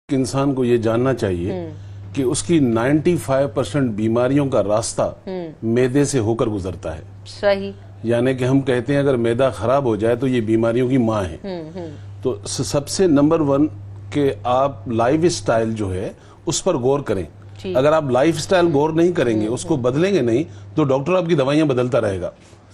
इंसान को ये जानना चाहिए कि उसकी 95% बीमारियों का रास्ता मैदे से होकर गुजरता है। सही। यानी कि हम कहते हैं अगर मैदा खराब हो जाए तो ये बीमारियों की माँ है। तो सबसे नंबर 1 कि आप लाइफ स्टाइल जो है उस पर गौर करें। अगर आप लाइफ स्टाइल गौर नहीं करेंगे, उसको बदलेंगे नहीं, तो डॉक्टर आपकी दवाइयां बदलता रहेगा।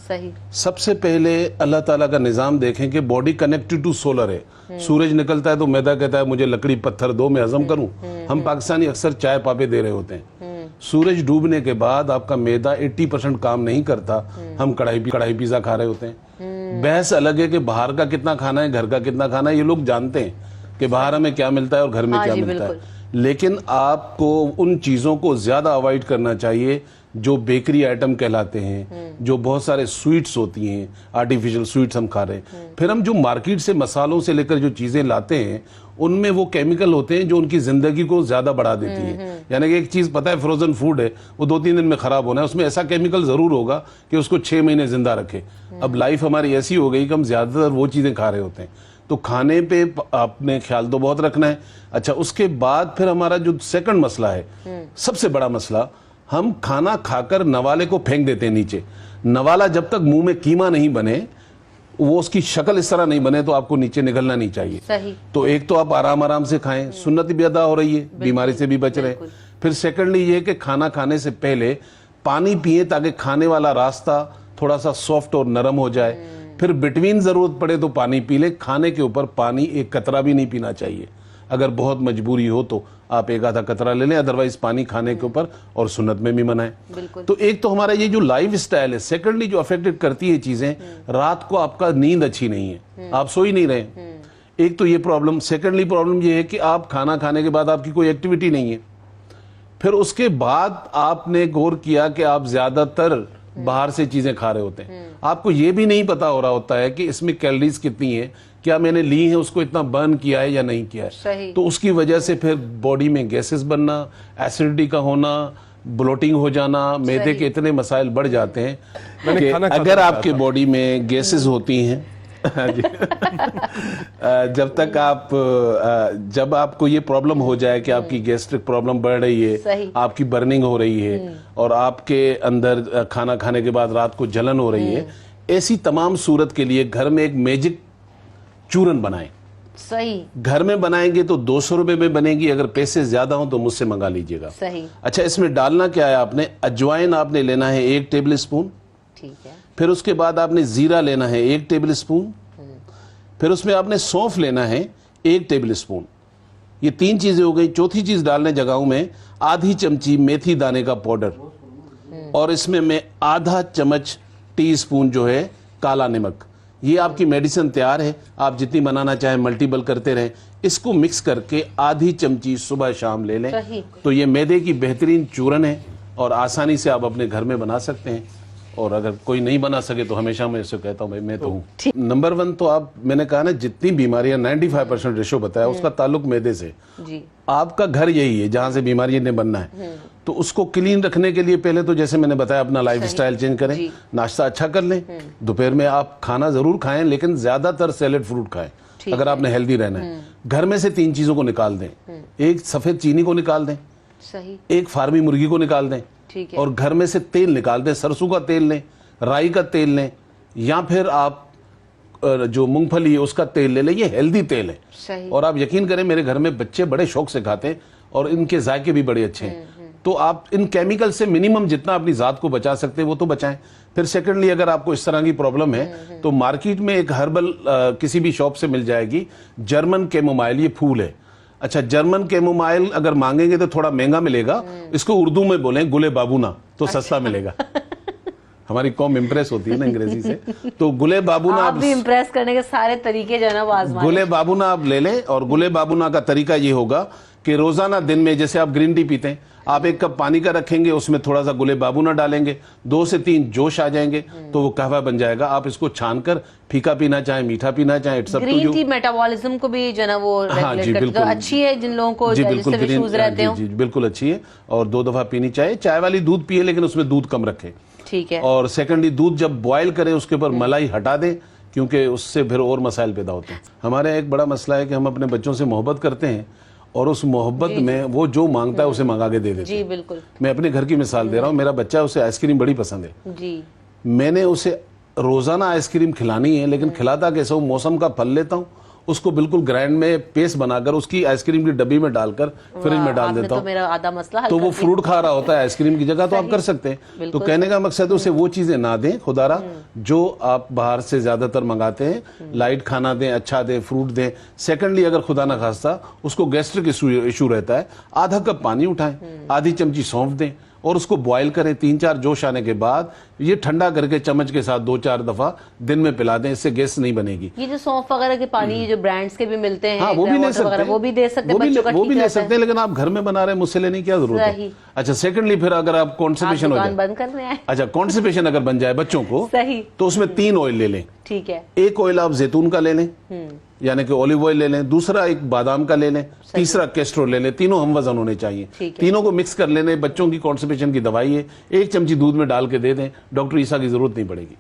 सही। सबसे पहले अल्लाह ताला का निजाम देखें कि बॉडी कनेक्टेड टू सोलर है। सूरज निकलता है तो मैदा कहता है मुझे लकड़ी पत्थर दो, मैं हजम करूं। हम पाकिस्तानी अक्सर चाय पापे दे रहे होते हैं। सूरज डूबने के बाद आपका मैदा 80% काम नहीं करता, हम कढ़ाई पिज्जा खा रहे होते हैं। बहस अलग है कि बाहर का कितना खाना है, घर का कितना खाना है। ये लोग जानते हैं कि बाहर हमें क्या मिलता है और घर में क्या मिलता है, लेकिन आपको उन चीजों को ज्यादा अवॉइड करना चाहिए जो बेकरी आइटम कहलाते हैं, जो बहुत सारे स्वीट्स होती हैं, आर्टिफिशियल स्वीट्स हम खा रहे हैं। फिर हम जो मार्केट से मसालों से लेकर जो चीजें लाते हैं उनमें वो केमिकल होते हैं जो उनकी जिंदगी को ज्यादा बढ़ा देती है। यानी कि एक चीज पता है फ्रोजन फूड है, वो 2-3 दिन में खराब होना है, उसमें ऐसा केमिकल जरूर होगा कि उसको 6 महीने जिंदा रखे। अब लाइफ हमारी ऐसी हो गई कि हम ज्यादातर वो चीजें खा रहे होते हैं। तो खाने पे आपने ख्याल तो बहुत रखना है। अच्छा, उसके बाद फिर हमारा जो सेकंड मसला है, सबसे बड़ा मसला, हम खाना खाकर नवाले को फेंक देते हैं नीचे। नवाला जब तक मुंह में कीमा नहीं बने, वो उसकी शक्ल इस तरह नहीं बने, तो आपको नीचे निगलना नहीं चाहिए। सही। तो एक तो आप आराम आराम से खाएं, सुन्नत भी अदा हो रही है, बीमारी से भी बच रहे हैं। फिर सेकंडली ये कि खाना खाने से पहले पानी पिए ताकि खाने वाला रास्ता थोड़ा सा सॉफ्ट और नरम हो जाए। फिर बिटवीन जरूरत पड़े तो पानी पी ले। खाने के ऊपर पानी एक कतरा भी नहीं पीना चाहिए। अगर बहुत मजबूरी हो तो आप एक आधा कतरा ले लें, अदरवाइज पानी खाने के ऊपर और सुन्नत में भी मनाएं। तो एक तो हमारा ये जो लाइफ स्टाइल है। सेकंडली जो अफेक्टेड करती है चीजें, रात को आपका नींद अच्छी नहीं है, आप सो ही नहीं रहे। एक तो ये प्रॉब्लम। सेकंडली प्रॉब्लम ये है कि आप खाना खाने के बाद आपकी कोई एक्टिविटी नहीं है। फिर उसके बाद आपने गौर किया कि आप ज्यादातर बाहर से चीजें खा रहे होते हैं। आपको ये भी नहीं पता हो रहा होता है कि इसमें कैलोरीज कितनी है, क्या मैंने ली है, उसको इतना बर्न किया है या नहीं किया है। तो उसकी वजह से फिर बॉडी में गैसेस बनना, एसिडिटी का होना, ब्लोटिंग हो जाना, मैदे के इतने मसाइल बढ़ जाते हैं कि अगर आपके बॉडी में गैसेस होती हैं जब आपको ये प्रॉब्लम हो जाए कि आपकी गैस्ट्रिक प्रॉब्लम बढ़ रही है, आपकी बर्निंग हो रही है और आपके अंदर खाना खाने के बाद रात को जलन हो रही है, ऐसी तमाम सूरत के लिए घर में एक मैजिक चूरन बनाएं। सही। घर में बनाएंगे तो 200 रुपए में बनेगी, अगर पैसे ज्यादा हो तो मुझसे मंगा लीजिएगा। सही। अच्छा, इसमें डालना क्या है, आपने अजवाइन आपने लेना है 1 टेबल स्पून। ठीक है। फिर उसके बाद आपने जीरा लेना है 1 टेबल स्पून। फिर उसमें आपने सौंफ लेना है 1 टेबल स्पून। ये 3 चीजें हो गई। चौथी चीज डालने जगहों में आधी चमची मेथी दाने का पाउडर, और इसमें मैं आधा चम्मच टी-स्पून जो है काला नमक। ये आपकी मेडिसिन तैयार है, आप जितनी बनाना चाहें मल्टीपल करते रहें। इसको मिक्स करके आधी चमची सुबह शाम ले लें। तो ये मैदे की बेहतरीन चूरन है और आसानी से आप अपने घर में बना सकते हैं। और अगर कोई नहीं बना सके तो हमेशा मैं इससे कहता हूँ भाई मैं तो हूँ। नंबर 1 तो आप, मैंने कहा ना, जितनी बीमारियां 95% रेशो बताया उसका ताल्लुक मैदे से। आपका घर यही है जहां से बीमारी ने बनना है। तो उसको क्लीन रखने के लिए पहले तो जैसे मैंने बताया अपना लाइफ स्टाइल चेंज करें, नाश्ता अच्छा कर लें, दोपहर में आप खाना जरूर खाएं लेकिन ज्यादातर सैलेड फ्रूट खाएं अगर आपने हेल्दी रहना है। घर में से 3 चीजों को निकाल दें। एक सफेद चीनी को निकाल दें, एक फार्मी मुर्गी को निकाल दें, और घर में से तेल निकाल दें। सरसों का तेल लें, राई का तेल लें, या फिर आप जो मूंगफली है उसका तेल ले लें। ये हेल्दी तेल है और आप यकीन करें मेरे घर में बच्चे बड़े शौक से खाते हैं और इनके जायके भी बड़े अच्छे हैं। तो आप इन केमिकल से मिनिमम जितना अपनी जात को बचा सकते हैं वो तो बचाएं। फिर सेकंडली अगर आपको इस तरह की प्रॉब्लम है तो मार्केट में एक हर्बल किसी भी शॉप से मिल जाएगी, जर्मन कैमोमाइल, ये फूल है। अच्छा, जर्मन कैमोमाइल अगर मांगेंगे तो थोड़ा महंगा मिलेगा, इसको उर्दू में बोलें गुले बाबूना, तो सस्ता मिलेगा। हमारी कौम इम्प्रेस होती है ना अंग्रेजी से, तो गुले बाबूना आप भी इम्प्रेस करने के सारे तरीके जो है ना वो आजमाएं। गुले बाबूना आप ले लें, और गुले बाबूना का तरीका ये होगा कि रोजाना दिन में, जैसे आप ग्रीन टी पीते हैं, आप 1 कप पानी का रखेंगे, उसमें थोड़ा सा गुले बाबूना डालेंगे, 2 से 3 जोश आ जाएंगे तो वो कहवा बन जाएगा। आप इसको छानकर फीका पीना चाहें, मीठा पीना चाहें, it's up to you. Green tea metabolism को भी जो ना वो रेगुलेट करती है, अच्छी है जिन लोगों को डाइजेस्टिव इश्यूज रहते हो। जी बिल्कुल अच्छी है, और 2 दफा पीनी चाहिए। चाय वाली दूध पिए लेकिन उसमें दूध कम रखें। ठीक है। और सेकंडली दूध जब बॉयल करें उसके ऊपर मलाई हटा दें, क्योंकि उससे फिर और मसाइल पैदा होते हैं। हमारे एक बड़ा मसला है कि हम अपने बच्चों से मोहब्बत करते हैं اور اس محبت میں وہ جو مانگتا ہے اسے منگا کے دے دیتے جی بالکل. میں اپنے گھر کی مثال دے رہا ہوں, میرا بچہ ہے, اسے آئس کریم بڑی پسند ہے, جی میں نے اسے روزانہ آئس کریم کھلانی ہے, لیکن کھلاتا کیسا ہوں, موسم کا پھل لیتا ہوں, اس کو بالکل گرائنڈ میں پیسٹ بنا کر اس کی آئس کریم کی ڈبی میں ڈال کر فریج میں ڈال دیتا ہوں, میرا آدھا مسئلہ حل تو وہ فروٹ کھا رہا ہوتا ہے آئس کریم کی جگہ, تو آپ کر سکتے ہیں. تو کہنے کا مقصد ہے اسے وہ چیزیں نہ دیں خدا را جو آپ باہر سے زیادہ تر منگاتے ہیں, لائٹ کھانا دیں, اچھا دیں, فروٹ دیں. سیکنڈلی اگر خدا نہ خواستہ اس کو گیسٹرک ایشو رہتا ہے, آدھا کپ پانی اٹھائیں, آدھی چمچی سونف دیں اور اس کو بوائل کریں, 3-4 جوش آنے کے بعد یہ ٹھنڈا کر کے چمچ کے ساتھ 2-4 دفعہ دن میں پلا دیں, اس سے گیس نہیں بنے گی. یہ جو سونف وغیرہ کے پانی جو برانڈز کے بھی ملتے ہیں, ہاں وہ بھی لے سکتے ہیں, وہ بھی دے سکتے ہیں, وہ بھی لے سکتے ہیں, لیکن آپ گھر میں بنا رہے ہیں, مجھ سے لینے کی کیا ضرورت ہے. اچھا سیکنڈلی پھر اگر آپ کانسٹیپیشن ہو جائے, بند کرنے آئے, اچھا کانسٹیپیشن اگر بن جائے بچوں کو, صحیح, تو اس میں 3 آئل لے لیں. ٹھیک ہے, ایک آئل آپ زیتون کا لے لیں, یعنی کہ اولیو آئل لے لیں, دوسرا ایک بادام کا لے لیں, تیسرا کیسٹر لے لیں. تینوں ہم وزن ہونے چاہیے, تینوں کو مکس کر لینے. بچوں کی کانسٹیپیشن کی دوائی ہے, 1 چمچی دودھ میں ڈال کے دے دیں, ڈاکٹر عیسیٰ کی ضرورت نہیں پڑے گی.